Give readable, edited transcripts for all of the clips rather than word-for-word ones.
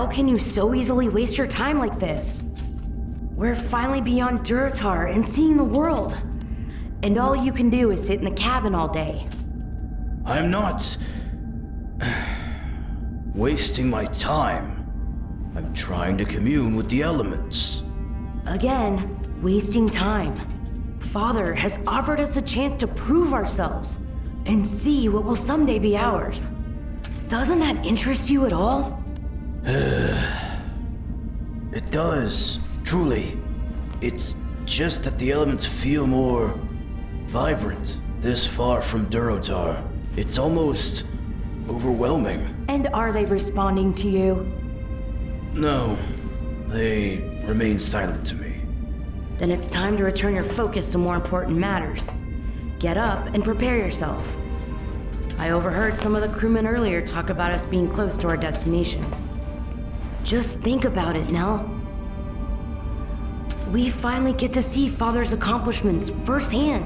How can you so easily waste your time like this? We're finally beyond Durotar and seeing the world. And all you can do is sit in the cabin all day. I'm not wasting my time. I'm trying to commune with the elements. Again, wasting time. Father has offered us a chance to prove ourselves and see what will someday be ours. Doesn't that interest you at all? It does, truly. It's just that the elements feel more vibrant this far from Durotar. It's almost overwhelming. And are they responding to you? No, they remain silent to me. Then it's time to return your focus to more important matters. Get up and prepare yourself. I overheard some of the crewmen earlier talk about us being close to our destination. Just think about it, Nell. We finally get to see Father's accomplishments firsthand.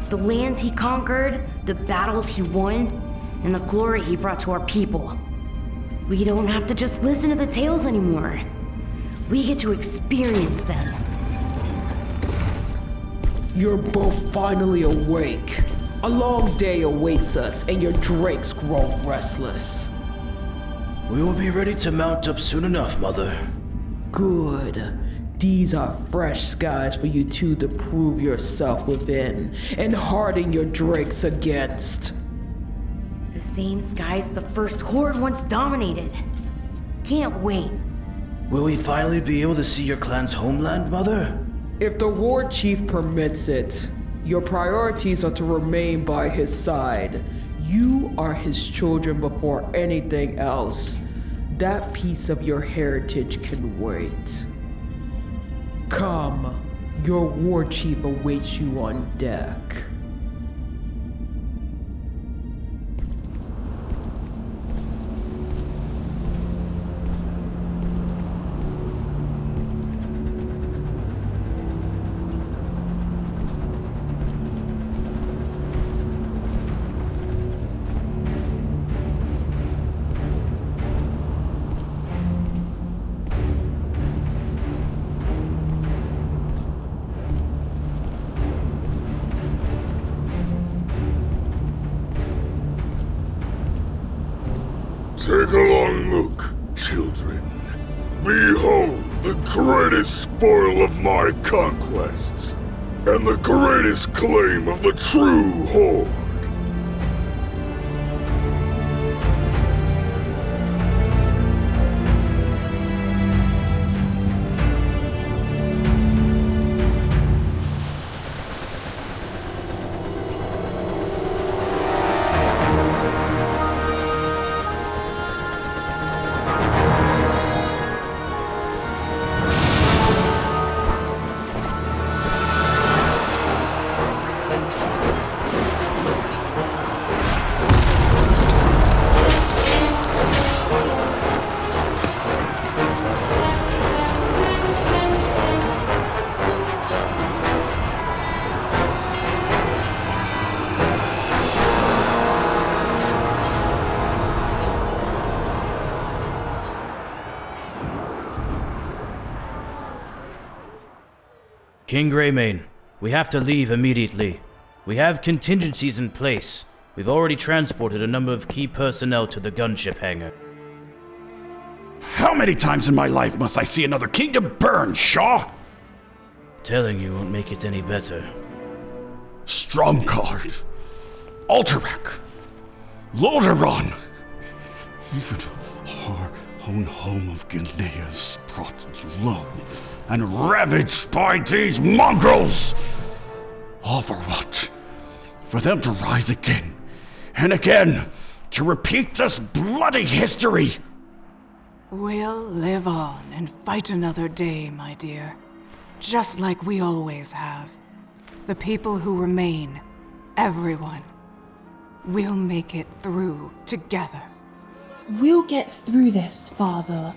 The lands he conquered, the battles he won, and the glory he brought to our people. We don't have to just listen to the tales anymore. We get to experience them. You're both finally awake. A long day awaits us, and your drakes grow restless. We will be ready to mount up soon enough, Mother. Good. These are fresh skies for you two to prove yourself within, and harden your drakes against. The same skies the first Horde once dominated. Can't wait. Will we finally be able to see your clan's homeland, Mother? If the war chief permits it, your priorities are to remain by his side. You are his children before anything else. That piece of your heritage can wait. Come, your war chief awaits you on deck. Take a long look, children. Behold the greatest spoil of my conquests, and the greatest claim of the true Horde. King Greymane, we have to leave immediately. We have contingencies in place. We've already transported a number of key personnel to the gunship hangar. How many times in my life must I see another kingdom burn, Shaw? Telling you won't make it any better. Stromgarde, Alterac, Lordaeron, even our own home of Gilneas brought low and ravaged by these mongrels. All for what? For them to rise again and again, to repeat this bloody history. We'll live on and fight another day, my dear. Just like we always have. The people who remain, everyone. We'll make it through together. We'll get through this, Father.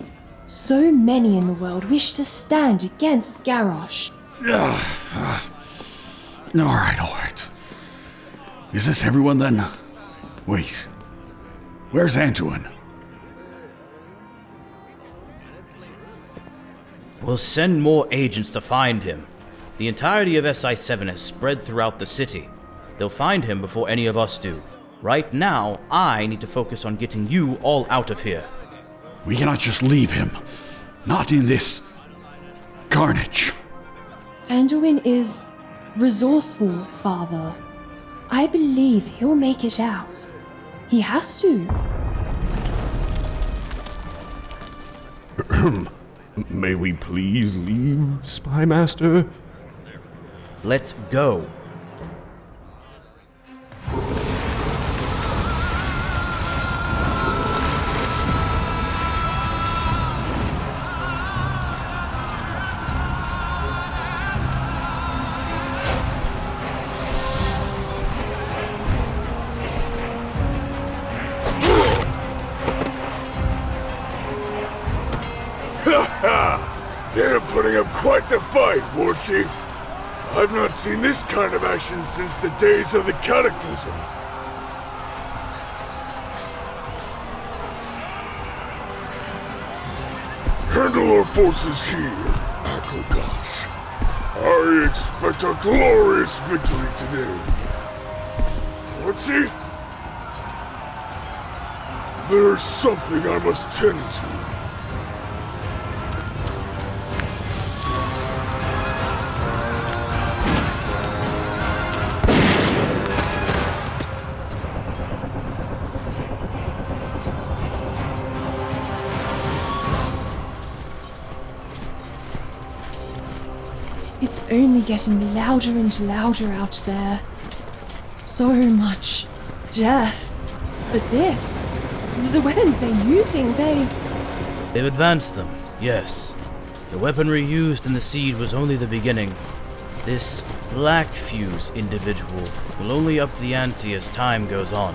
So many in the world wish to stand against Garrosh. Alright. Is this everyone then? Wait. Where's Anduin? We'll send more agents to find him. The entirety of SI-7 has spread throughout the city. They'll find him before any of us do. Right now, I need to focus on getting you all out of here. We cannot just leave him. Not in this carnage. Anduin is resourceful, Father. I believe he'll make it out. He has to. May we please leave, Spymaster? Let's go. They're putting up quite the fight, War Chief. I've not seen this kind of action since the days of the Cataclysm. Handle our forces here, Aggro'gosh. I expect a glorious victory today. War Chief? There's something I must tend to. It's only getting louder and louder out there. So much death. But this, the weapons they're using, They've advanced them, yes. The weaponry used in the siege was only the beginning. This Black Fuse individual will only up the ante as time goes on.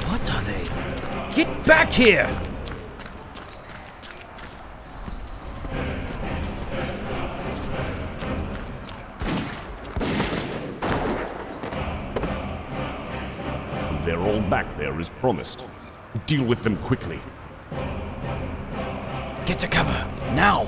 What are they? Get back here! They're all back there as promised. Deal with them quickly. Get to cover, now!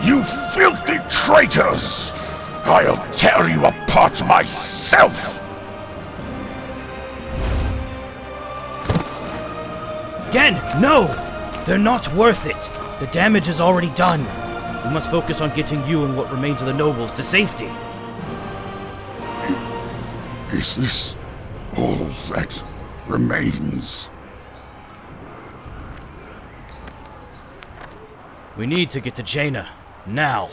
You filthy traitors! I'll tear you apart myself! Again, no! They're not worth it. The damage is already done. We must focus on getting you and what remains of the nobles to safety. Is this all that remains? We need to get to Jaina, now.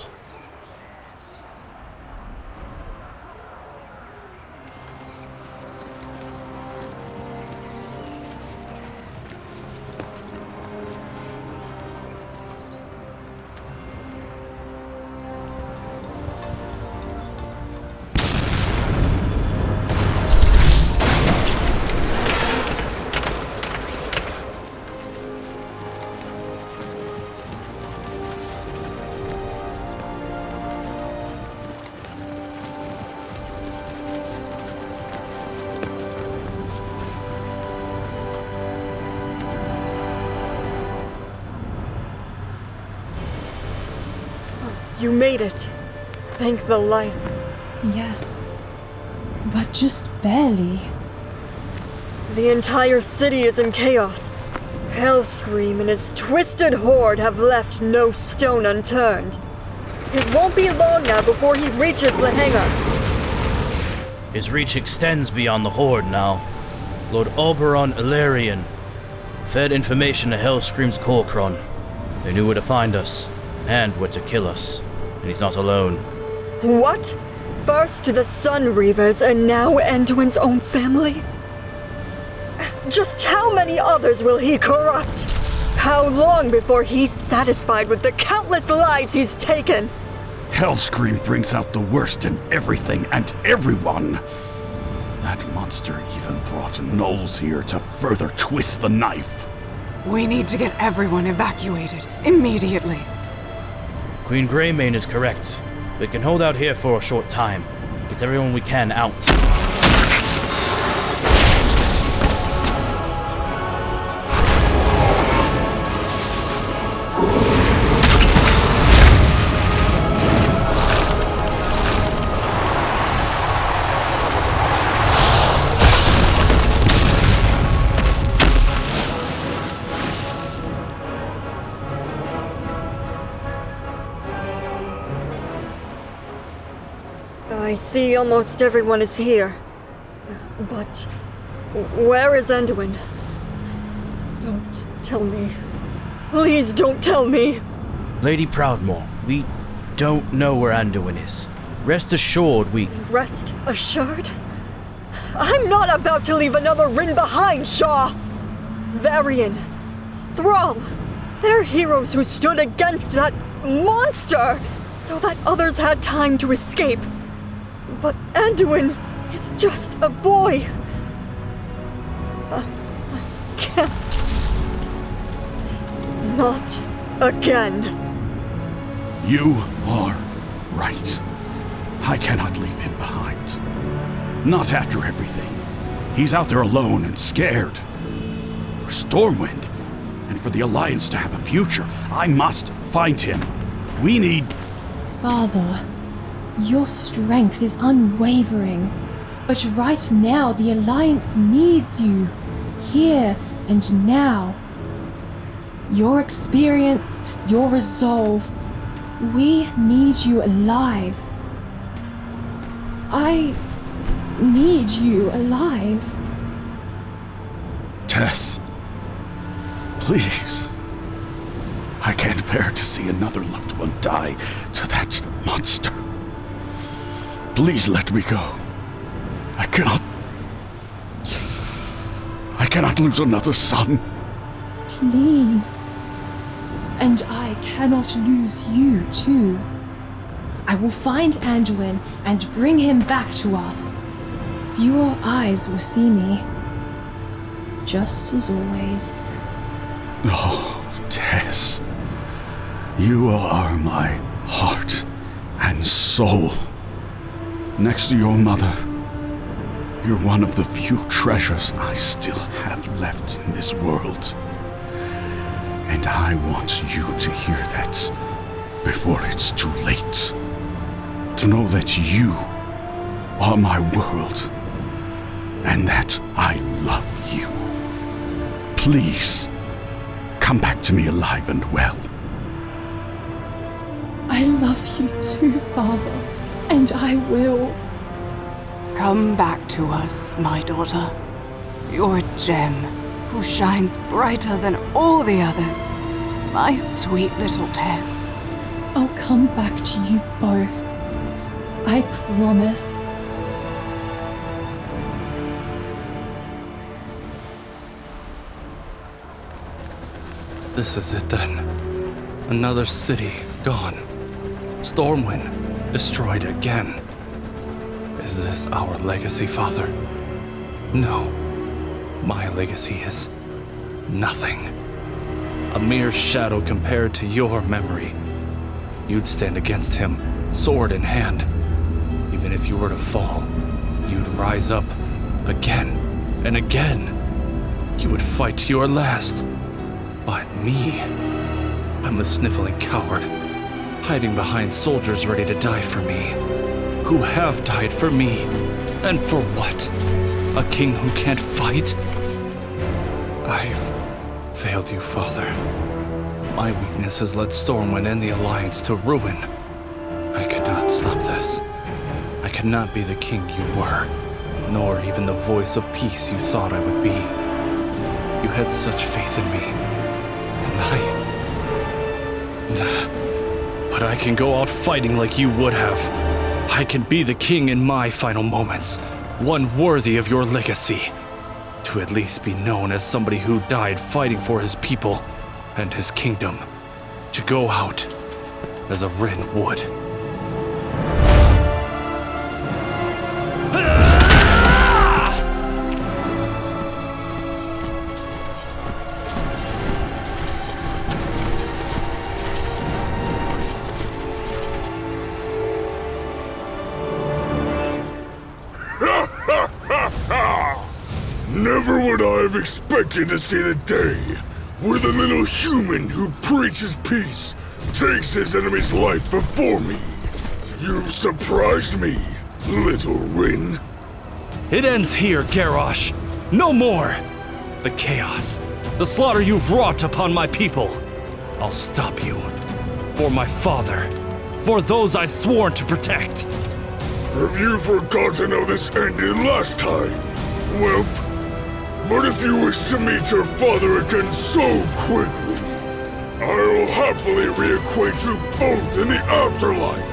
You made it. Thank the light. Yes, but just barely. The entire city is in chaos. Hellscream and his twisted horde have left no stone unturned. It won't be long now before he reaches the hangar. His reach extends beyond the Horde now. Lord Oberon Illyrian fed information to Hellscream's Golkra. They knew where to find us, and where to kill us. And he's not alone. What? First the Sun Reavers, and now Anduin's own family? Just how many others will he corrupt? How long before he's satisfied with the countless lives he's taken? Hellscream brings out the worst in everything and everyone. That monster even brought gnolls here to further twist the knife. We need to get everyone evacuated immediately. Queen Greymane is correct. We can hold out here for a short time. Get everyone we can out. I see almost everyone is here. But where is Anduin? Don't tell me. Please don't tell me. Lady Proudmoore, we don't know where Anduin is. Rest assured we... Rest assured? I'm not about to leave another Rin behind, Shaw! Varian, Thrall, they're heroes who stood against that monster so that others had time to escape. But Anduin is just a boy. I can't. Not again. You are right. I cannot leave him behind. Not after everything. He's out there alone and scared. For Stormwind, and for the Alliance to have a future, I must find him. We need... Father, your strength is unwavering. But right now, the Alliance needs you. Here and now. Your experience, your resolve. We need you alive. I need you alive. Tess, please. I can't bear to see another loved one die to that monster. Please let me go. I cannot lose another son. Please. And I cannot lose you too. I will find Anduin and bring him back to us. Fewer eyes will see me. Just as always. Oh, Tess. You are my heart and soul. Next to your mother, you're one of the few treasures I still have left in this world. And I want you to hear that before it's too late. To know that you are my world and that I love you. Please, come back to me alive and well. I love you too, Father, and I will. Come back to us, my daughter. Your gem, who shines brighter than all the others. My sweet little Tess. I'll come back to you both. I promise. This is it then. Another city gone. Stormwind destroyed again. Is this our legacy, Father? No. My legacy is nothing. A mere shadow compared to your memory. You'd stand against him, sword in hand. Even if you were to fall, you'd rise up again and again. You would fight to your last. But me, I'm a sniffling coward, hiding behind soldiers ready to die for me, who have died for me. And for what? A king who can't fight? I've failed you, Father. My weakness has led Stormwind and the Alliance to ruin. I cannot stop this. I cannot be the king you were, nor even the voice of peace you thought I would be. You had such faith in me, but I can go out fighting like you would have. I can be the king in my final moments, one worthy of your legacy. To at least be known as somebody who died fighting for his people and his kingdom. To go out as a Rin would. Never would I have expected to see the day where the little human who preaches peace takes his enemy's life before me. You've surprised me, little Rin. It ends here, Garrosh. No more. The chaos, the slaughter you've wrought upon my people. I'll stop you. For my father. For those I've sworn to protect. Have you forgotten how this ended last time? Well, but if you wish to meet your father again so quickly, I'll happily reacquaint you both in the afterlife.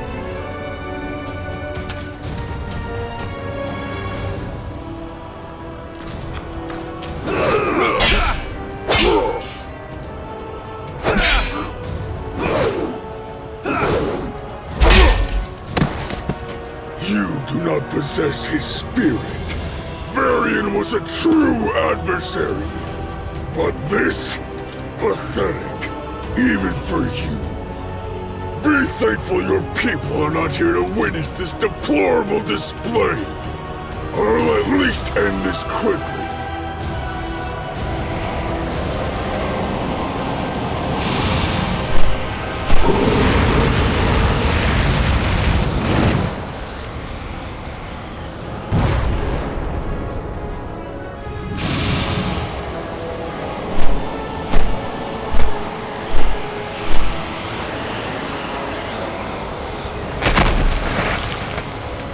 You do not possess his spirit. Varian was a true adversary. But this? Pathetic. Even for you. Be thankful your people are not here to witness this deplorable display. I'll at least end this quickly.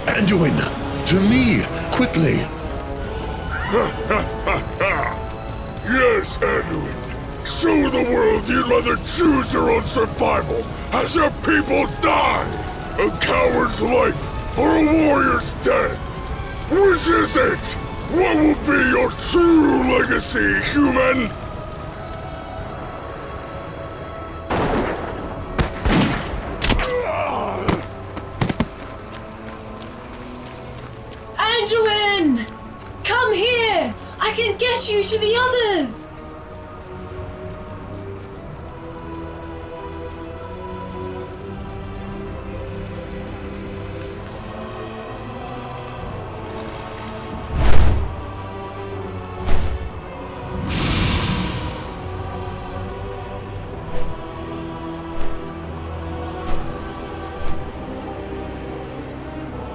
Anduin, to me, quickly. Yes, Anduin. Show the world you'd rather choose your own survival as your people die. A coward's life or a warrior's death. Which is it? What will be your true legacy, human? Anduin! Come here! I can get you to the others!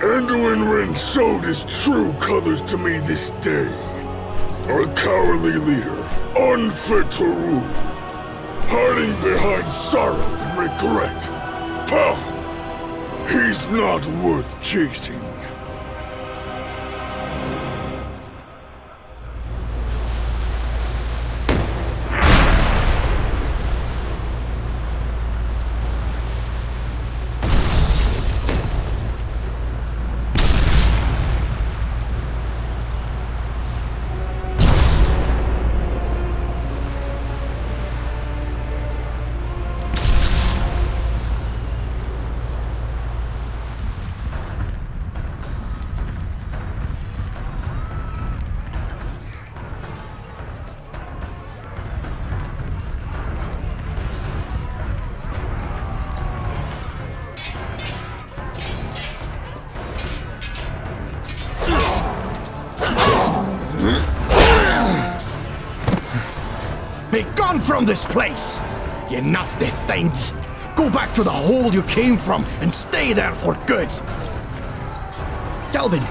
Anduin Rin showed his true colors to me this day. A cowardly leader, unfit to rule, hiding behind sorrow and regret. Pah! He's not worth chasing. Be gone from this place! You nasty things! Go back to the hole you came from and stay there for good! Galvin,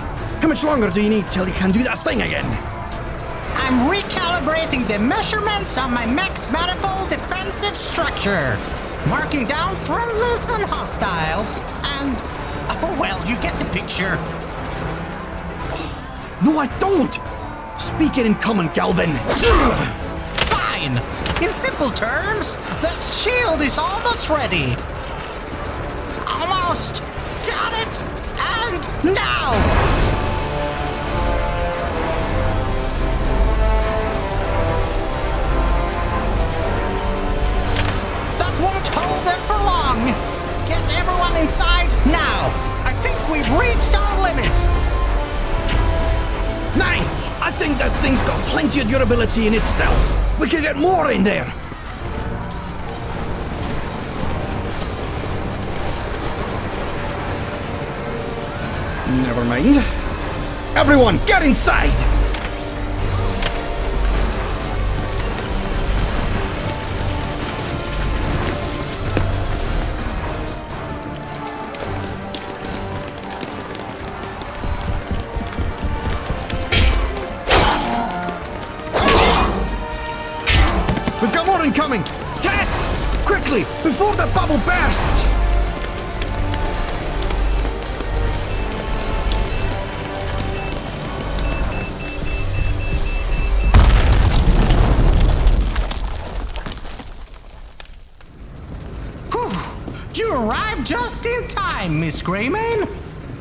How much longer do you need till you can do that thing again? I'm recalibrating the measurements on my max manifold defensive structure. Marking down friendlies and hostiles. And, oh well, you get the picture. No, I don't! Speak it in common, Galvin. Fine. In simple terms, the shield is almost ready. Almost. Got it. And now! That won't hold them for long. Get everyone inside now. I think we've reached our limit. Nay, I think that thing's got plenty of durability in it still. We could get more in there. Never mind. Everyone, get inside! We've got more incoming! Tess! Quickly, before the bubble bursts! You arrived just in time, Miss Greymane.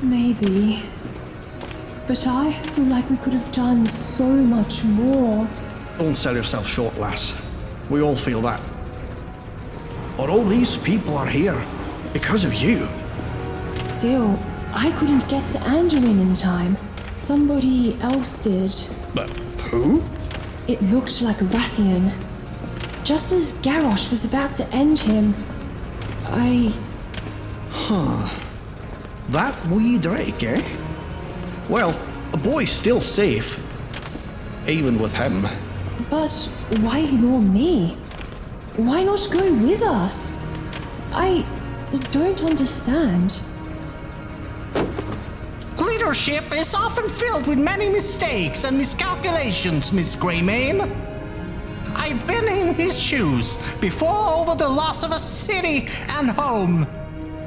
Maybe. But I feel like we could have done so much more. Don't sell yourself short, lass. We all feel that. But all these people are here because of you. Still, I couldn't get to Anduin in time. Somebody else did. But who? It looked like Rathian. Just as Garrosh was about to end him, That wee Drake, eh? Well, the boy's still safe. Even with him. But why ignore me? Why not go with us? I don't understand. Leadership is often filled with many mistakes and miscalculations, Miss Greymane. I've been in his shoes before over the loss of a city and home.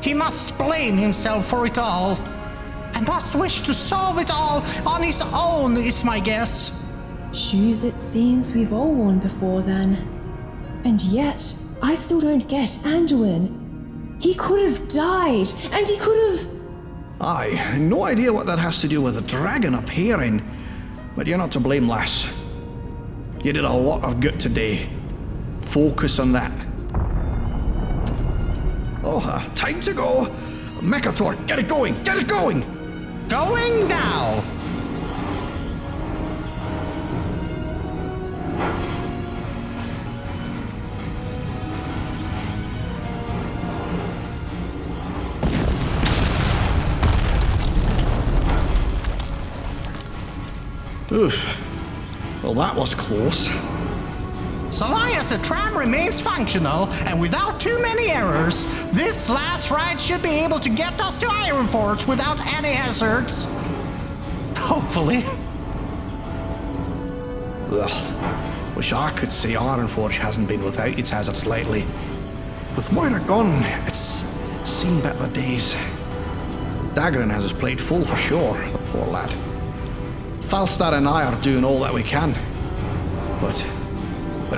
He must blame himself for it all, and must wish to solve it all on his own, is my guess. Shoes it seems we've all worn before then. And yet, I still don't get Anduin. He could have died, and he could have... Aye, no idea what that has to do with the dragon appearing, but you're not to blame, lass. You did a lot of good today. Focus on that. Oh, time to go. Mechator, get it going, get it going! Going now! Oof. Well, that was close. So long as the tram remains functional and without too many errors, this last ride should be able to get us to Ironforge without any hazards. Hopefully. Ugh. Wish I could say Ironforge hasn't been without its hazards lately. With Moira gone, it's seen better days. Dagran has his plate full for sure, the poor lad. Falstad and I are doing all that we can. But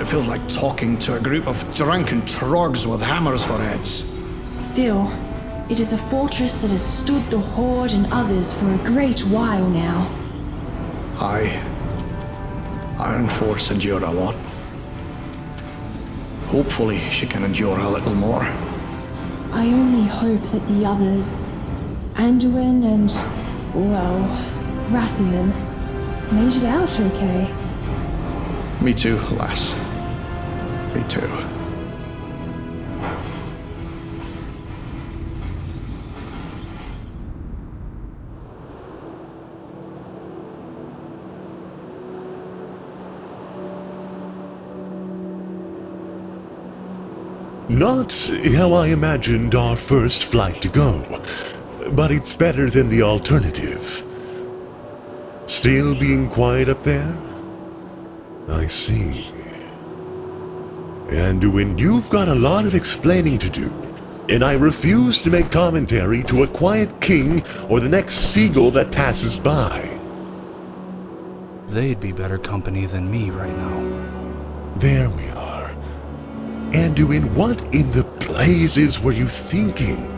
it feels like talking to a group of drunken trogs with hammers for heads. Still, it is a fortress that has stood the Horde and others for a great while now. Aye. Ironforge endured a lot. Hopefully she can endure a little more. I only hope that the others, Anduin and, well, Rathian, made it out okay. Me too, lass. Me too. Not how I imagined our first flight to go, but it's better than the alternative. Still being quiet up there? I see. Anduin, you've got a lot of explaining to do, and I refuse to make commentary to a quiet king or the next seagull that passes by. They'd be better company than me right now. There we are. Anduin, what in the blazes were you thinking?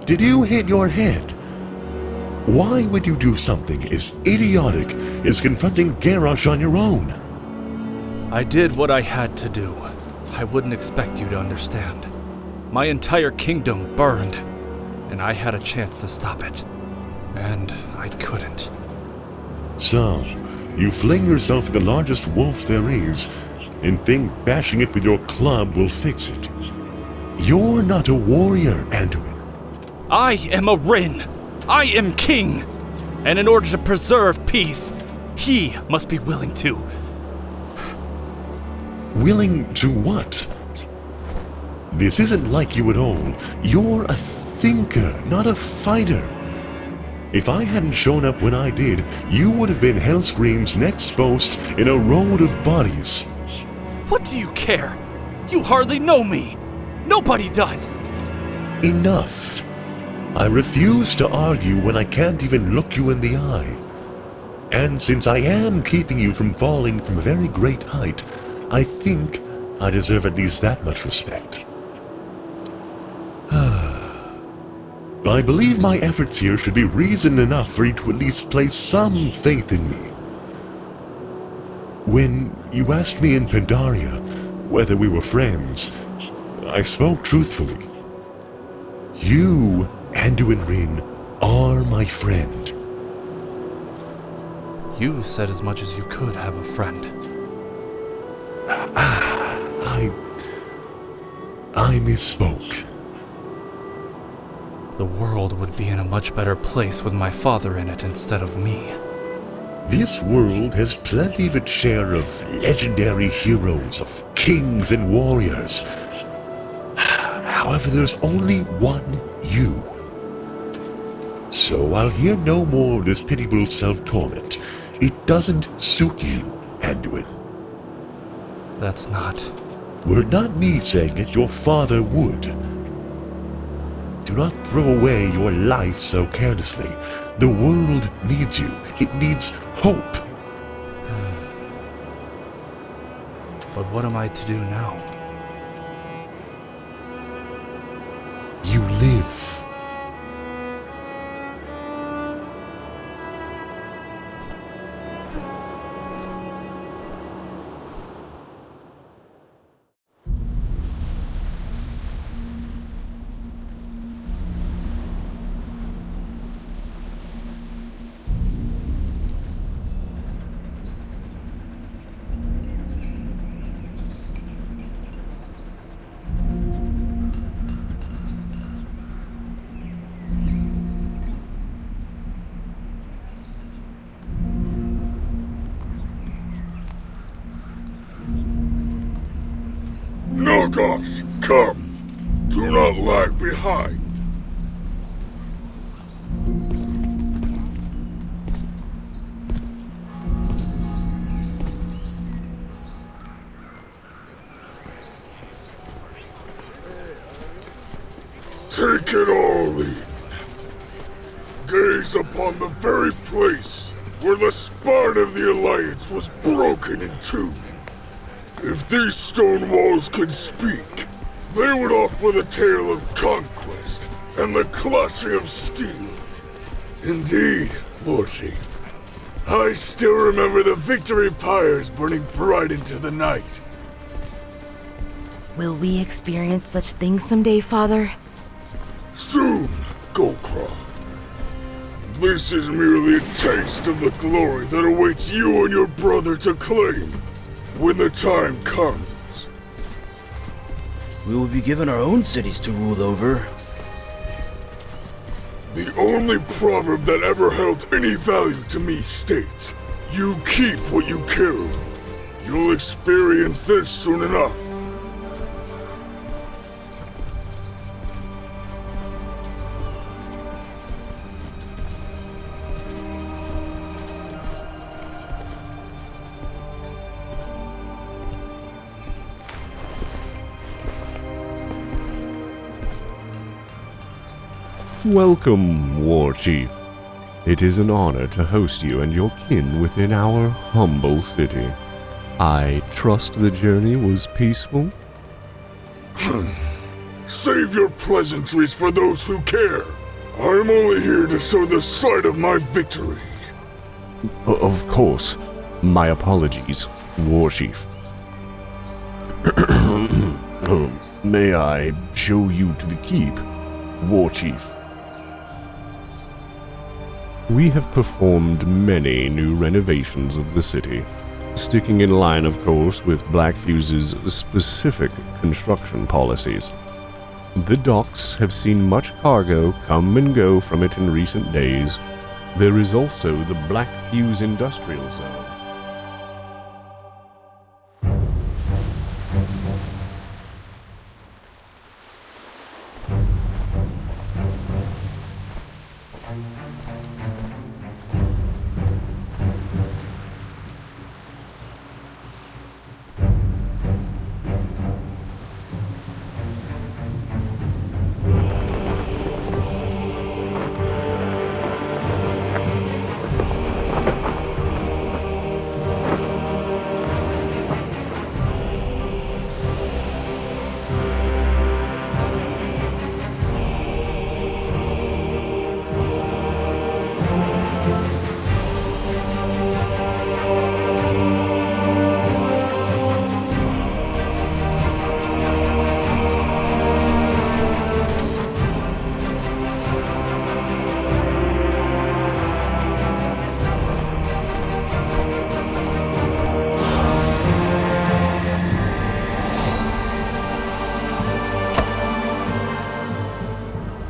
Did you hit your head? Why would you do something as idiotic as confronting Garrosh on your own? I did what I had to do. I wouldn't expect you to understand. My entire kingdom burned, and I had a chance to stop it. And I couldn't. So, you fling yourself at the largest wolf there is, and think bashing it with your club will fix it. You're not a warrior, Anduin. I am a Rin. I am king. And in order to preserve peace, he must be willing to. Willing to what? This isn't like you at all. You're a thinker, not a fighter. If I hadn't shown up when I did, you would have been Hellscream's next post in a road of bodies. What do you care? You hardly know me. Nobody does. Enough. I refuse to argue when I can't even look you in the eye. And since I am keeping you from falling from a very great height, I think I deserve at least that much respect. I believe my efforts here should be reason enough for you to at least place some faith in me. When you asked me in Pandaria whether we were friends, I spoke truthfully. You, Anduin Rin, are my friend. You said as much as you could have a friend. I misspoke. The world would be in a much better place with my father in it instead of me. This world has plenty of its share of legendary heroes, of kings and warriors. However, there's only one you. So I'll hear no more of this pitiable self-torment. It doesn't suit you, Anduin. That's not... Were it not me saying it, your father would. Do not throw away your life so carelessly. The world needs you. It needs hope. But what am I to do now? You live. Nelgosh, come! Do not lag behind! Take it all in. Gaze upon the very place where the spine of the Alliance was broken in two. If these stone walls could speak, they would offer the tale of conquest and the clashing of steel. Indeed, Morty. I still remember the victory pyres burning bright into the night. Will we experience such things someday, Father? Soon, Golkra. This is merely a taste of the glory that awaits you and your brother to claim when the time comes. We will be given our own cities to rule over. The only proverb that ever held any value to me states, you keep what you kill. You'll experience this soon enough. Welcome, War Chief. It is an honor to host you and your kin within our humble city. I trust the journey was peaceful? Save your pleasantries for those who care. I'm only here to show the site of my victory. Of course. My apologies, War Chief. May I show you to the keep, War Chief? We have performed many new renovations of the city, sticking in line, of course, with Blackfuse's specific construction policies. The docks have seen much cargo come and go from it in recent days. There is also the Blackfuse Industrial Zone.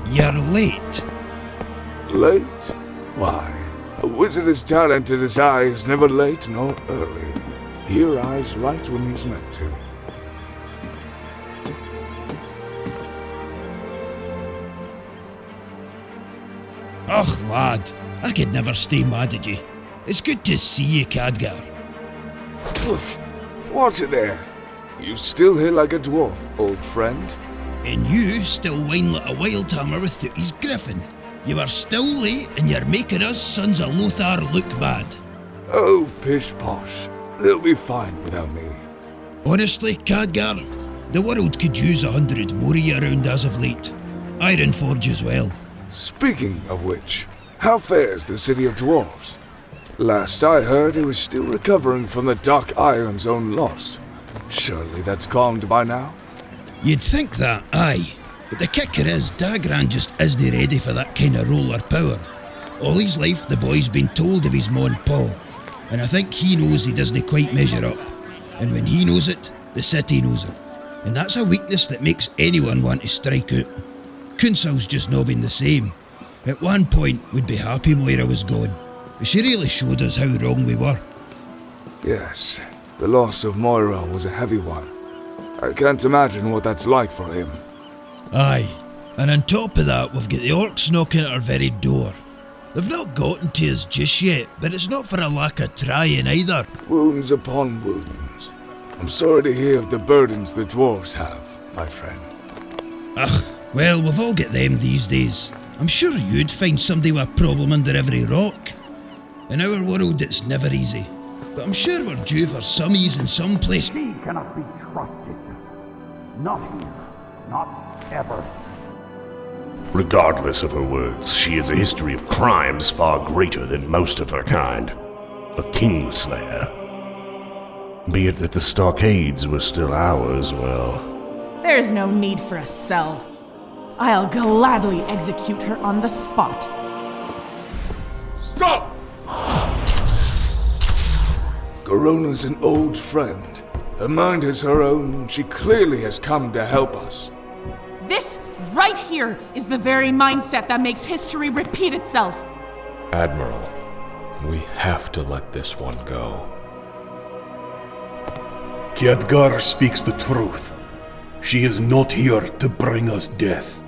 You're late. Late? Why? A wizard as talented as I is never late nor early. He arrives right when he's meant to. Och, lad, I could never stay mad at you. It's good to see you, Khadgar. Oof. What's it there? You still hit like a dwarf, old friend. And you still whine like a wild hammer with Thutti's griffin. You are still late and you're making us sons of Lothar look bad. Oh, pish posh. They'll be fine without me. Honestly, Khadgar, the world could use 100 more of you around as of late. Ironforge as well. Speaking of which, how fares the city of dwarves? Last I heard, it was still recovering from the Dark Iron's own loss. Surely that's calmed by now? You'd think that, aye. But the kicker is, Dagran just isn't ready for that kind of roller power. All his life, the boy's been told of his mon Paul, and I think he knows he doesn't quite measure up. And when he knows it, the city knows it. And that's a weakness that makes anyone want to strike out. Kunsal's just not been the same. At one point, we'd be happy Moira was gone, but she really showed us how wrong we were. Yes, the loss of Moira was a heavy one. I can't imagine what that's like for him. Aye, and on top of that, we've got the orcs knocking at our very door. They've not gotten to us just yet, but it's not for a lack of trying either. Wounds upon wounds. I'm sorry to hear of the burdens the dwarves have, my friend. Ugh, well, we've all got them these days. I'm sure you'd find somebody with a problem under every rock. In our world, it's never easy. But I'm sure we're due for some ease in some place. She cannot be trusted. Not here. Not ever. Regardless of her words, she has a history of crimes far greater than most of her kind. A kingslayer. Be it that the stockades were still ours, well... There's no need for a cell. I'll gladly execute her on the spot. Stop! Corona's an old friend. Her mind is her own, and she clearly has come to help us. This right here is the very mindset that makes history repeat itself. Admiral, we have to let this one go. Khadgar speaks the truth. She is not here to bring us death.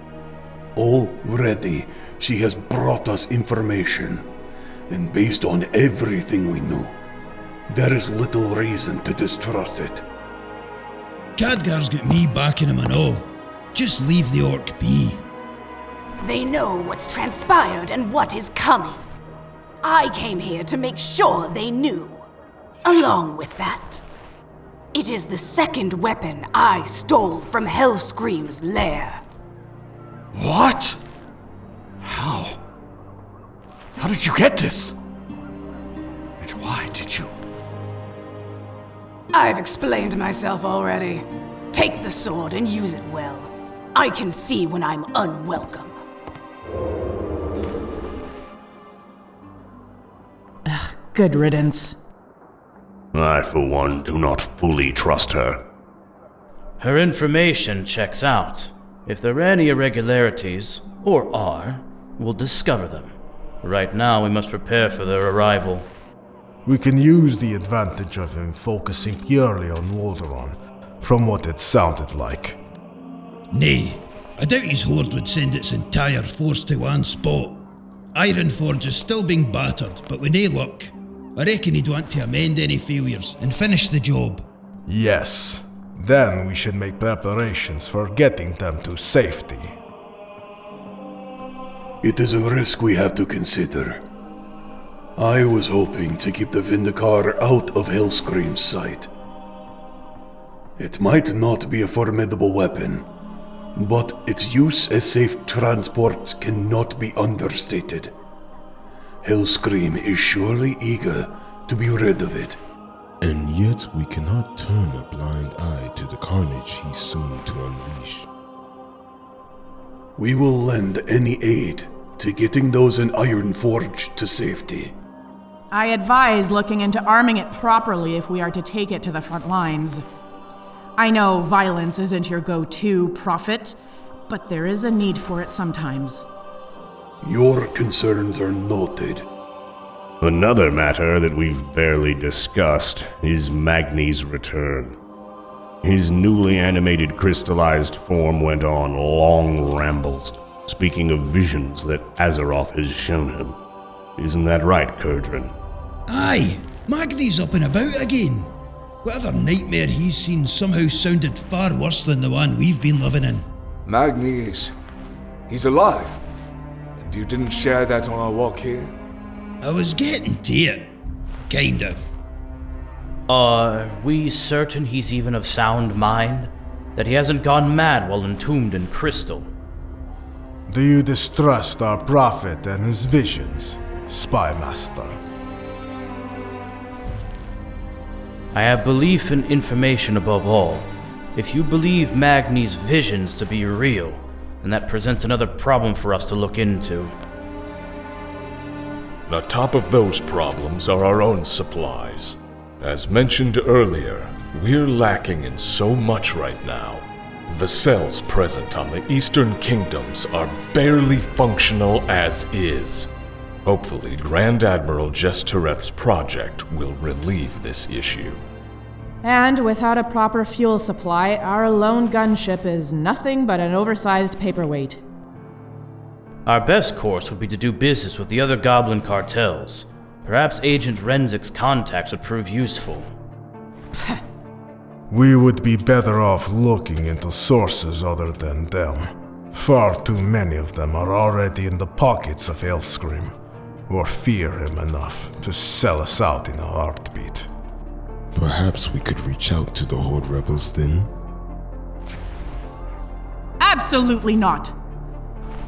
Already, she has brought us information, and based on everything we know, there is little reason to distrust it. Khadgar's got me backing him and all. Just leave the orc be. They know what's transpired and what is coming. I came here to make sure they knew. Along with that, it is the second weapon I stole from Hellscream's lair. What? How? How did you get this? And why did you? I've explained myself already. Take the sword and use it well. I can see when I'm unwelcome. Good riddance. I, for one, do not fully trust her. Her information checks out. If there are any irregularities, or are, we'll discover them. Right now, we must prepare for their arrival. We can use the advantage of him focusing purely on Walderon, from what it sounded like. Nay, I doubt his horde would send its entire force to one spot. Ironforge is still being battered, but with nae luck. I reckon he'd want to amend any failures and finish the job. Yes. Then we should make preparations for getting them to safety. It is a risk we have to consider. I was hoping to keep the Vindicar out of Hellscream's sight. It might not be a formidable weapon, but its use as safe transport cannot be understated. Hellscream is surely eager to be rid of it. And yet we cannot turn a blind eye to the carnage he's soon to unleash. We will lend any aid to getting those in Ironforge to safety. I advise looking into arming it properly if we are to take it to the front lines. I know violence isn't your go-to, Prophet, but there is a need for it sometimes. Your concerns are noted. Another matter that we've barely discussed is Magni's return. His newly animated crystallized form went on long rambles, speaking of visions that Azeroth has shown him. Isn't that right, Kurdran? Aye, Magni's up and about again. Whatever nightmare he's seen somehow sounded far worse than the one we've been living in. Magni he's alive. And you didn't share that on our walk here? I was getting to it. Kinda. Are we certain he's even of sound mind? That he hasn't gone mad while entombed in crystal? Do you distrust our prophet and his visions, Spymaster? I have belief in information above all. If you believe Magni's visions to be real, then that presents another problem for us to look into. On top of those problems are our own supplies. As mentioned earlier, we're lacking in so much right now. The cells present on the Eastern Kingdoms are barely functional as is. Hopefully, Grand Admiral Jestareth's project will relieve this issue. And without a proper fuel supply, our lone gunship is nothing but an oversized paperweight. Our best course would be to do business with the other goblin cartels. Perhaps Agent Renzik's contacts would prove useful. We would be better off looking into sources other than them. Far too many of them are already in the pockets of Hellscream, or fear him enough to sell us out in a heartbeat. Perhaps we could reach out to the Horde rebels then? Absolutely not!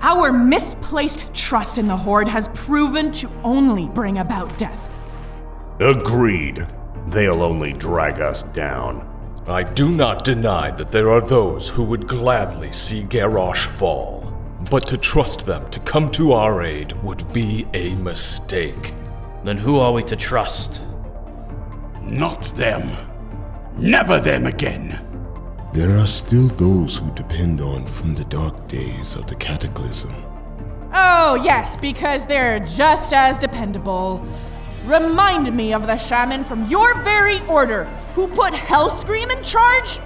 Our misplaced trust in the Horde has proven to only bring about death. Agreed. They'll only drag us down. I do not deny that there are those who would gladly see Garrosh fall, but to trust them to come to our aid would be a mistake. Then who are we to trust? Not them. Never them again. There are still those who depend on from the dark days of the Cataclysm. Oh, yes, because they're just as dependable. Remind me of the shaman from your very order who put Hellscream in charge?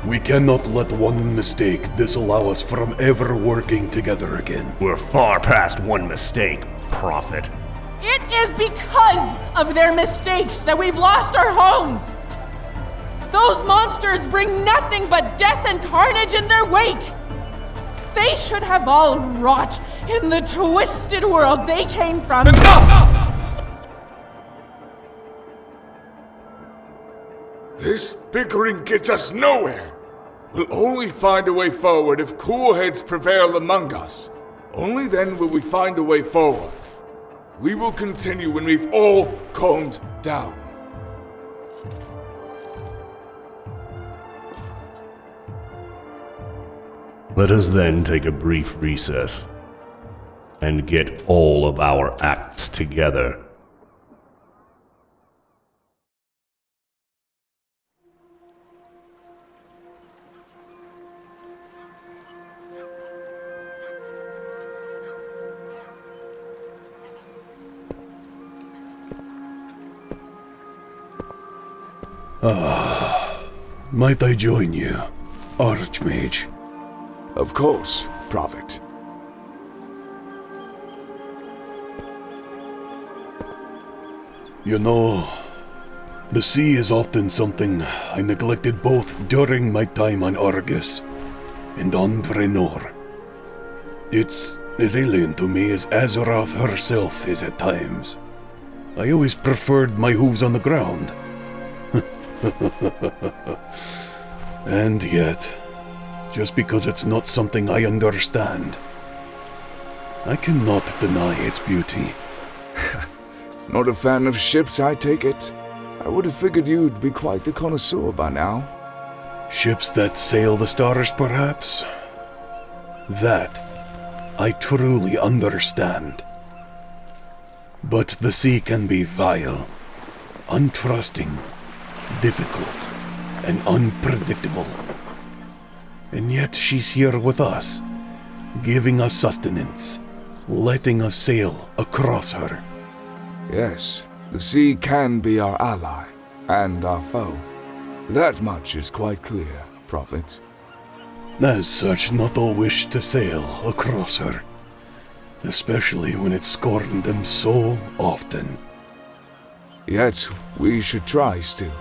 We cannot let one mistake disallow us from ever working together again. We're far past one mistake, Prophet. It is because of their mistakes that we've lost our homes. Those monsters bring nothing but death and carnage in their wake. They should have all rot in the twisted world they came from. This bickering gets us nowhere. We'll only find a way forward if cool heads prevail among us. Only then will we find a way forward. We will continue when we've all calmed down. Let us then take a brief recess and get all of our acts together. Might I join you, Archmage? Of course, Prophet. You know, the sea is often something I neglected both during my time on Argus and on Draenor. It's as alien to me as Azeroth herself is at times. I always preferred my hooves on the ground. And yet, just because it's not something I understand, I cannot deny its beauty. Not a fan of ships, I take it? I would have figured you'd be quite the connoisseur by now. Ships that sail the stars, perhaps? That I truly understand. But the sea can be vile, untrusting, difficult, and unpredictable. And yet she's here with us, giving us sustenance, letting us sail across her. Yes, the sea can be our ally, and our foe. That much is quite clear, Prophet. As such, not all wish to sail across her, especially when it scorned them so often. Yet, we should try still.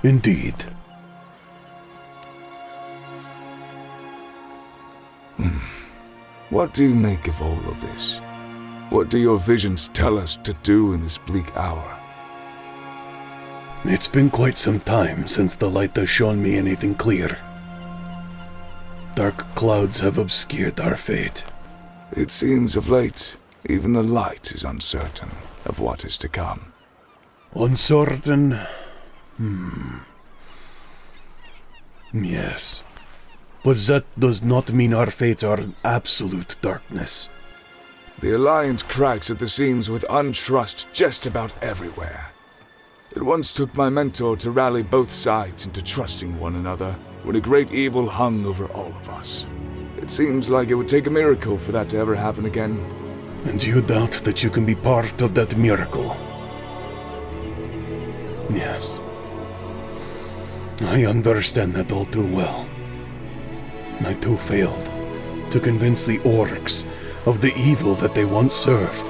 Indeed. What do you make of all of this? What do your visions tell us to do in this bleak hour? It's been quite some time since the light has shown me anything clear. Dark clouds have obscured our fate. It seems of late, even the light is uncertain of what is to come. Uncertain? Yes. But that does not mean our fates are in absolute darkness. The Alliance cracks at the seams with untrust just about everywhere. It once took my mentor to rally both sides into trusting one another when a great evil hung over all of us. It seems like it would take a miracle for that to ever happen again. And you doubt that you can be part of that miracle? Yes. I understand that all too well. I too failed to convince the orcs of the evil that they once served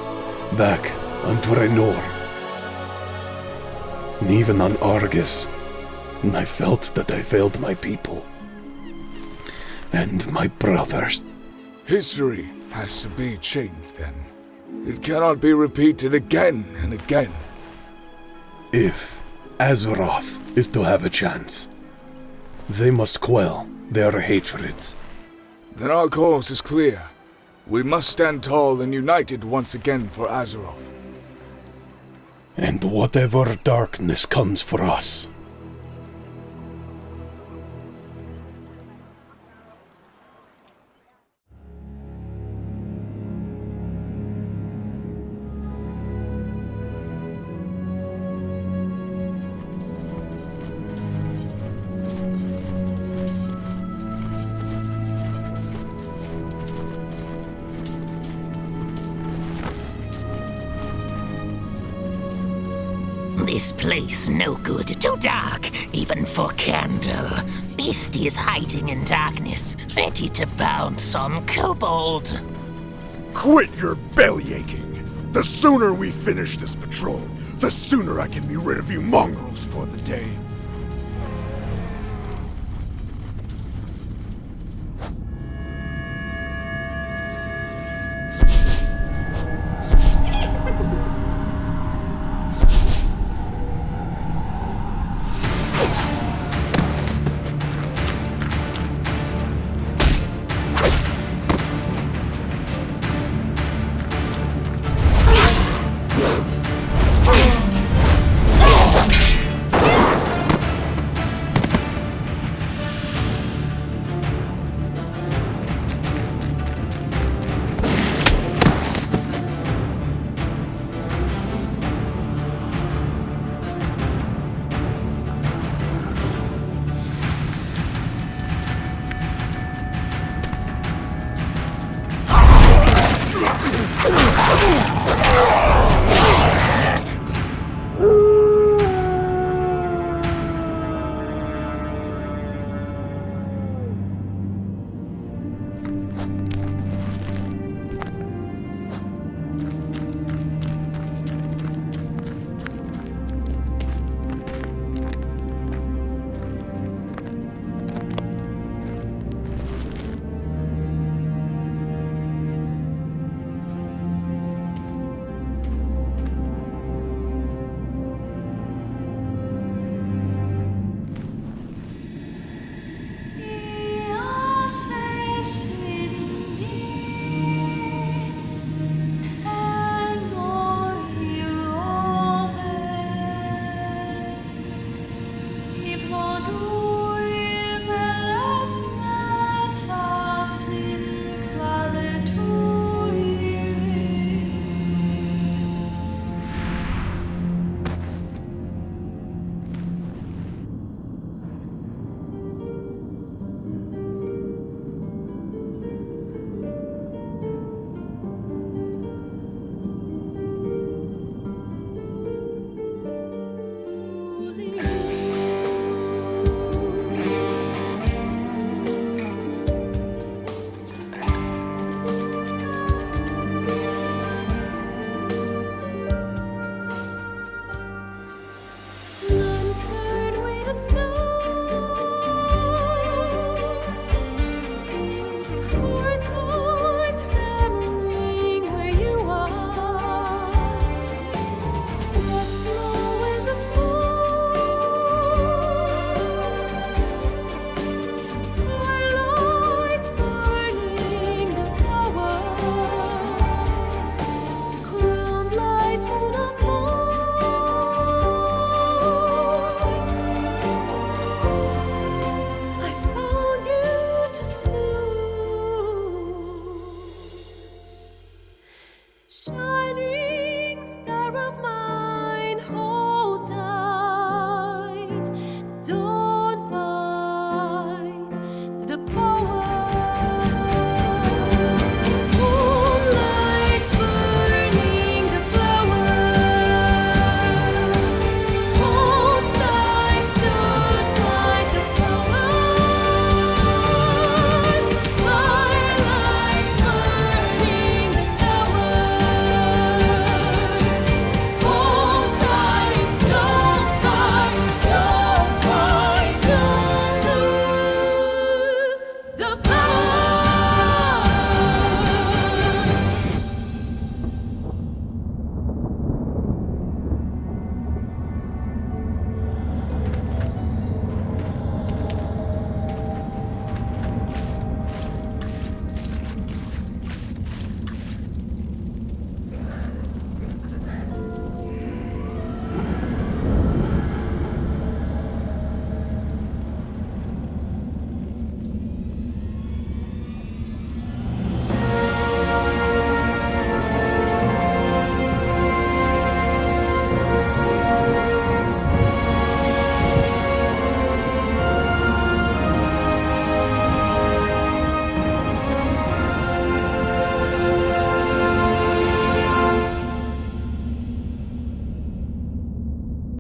back on Draenor. And even on Argus, I felt that I failed my people. And my brothers. History has to be changed then. It cannot be repeated again and again. If Azeroth is to have a chance, they must quell their hatreds. Then our course is clear. We must stand tall and united once again for Azeroth. And whatever darkness comes for us. This place no good, too dark, even for candle. Beastie is hiding in darkness, ready to pounce on kobold. Quit your bellyaching. The sooner we finish this patrol, the sooner I can be rid of you mongrels for the day. shadow.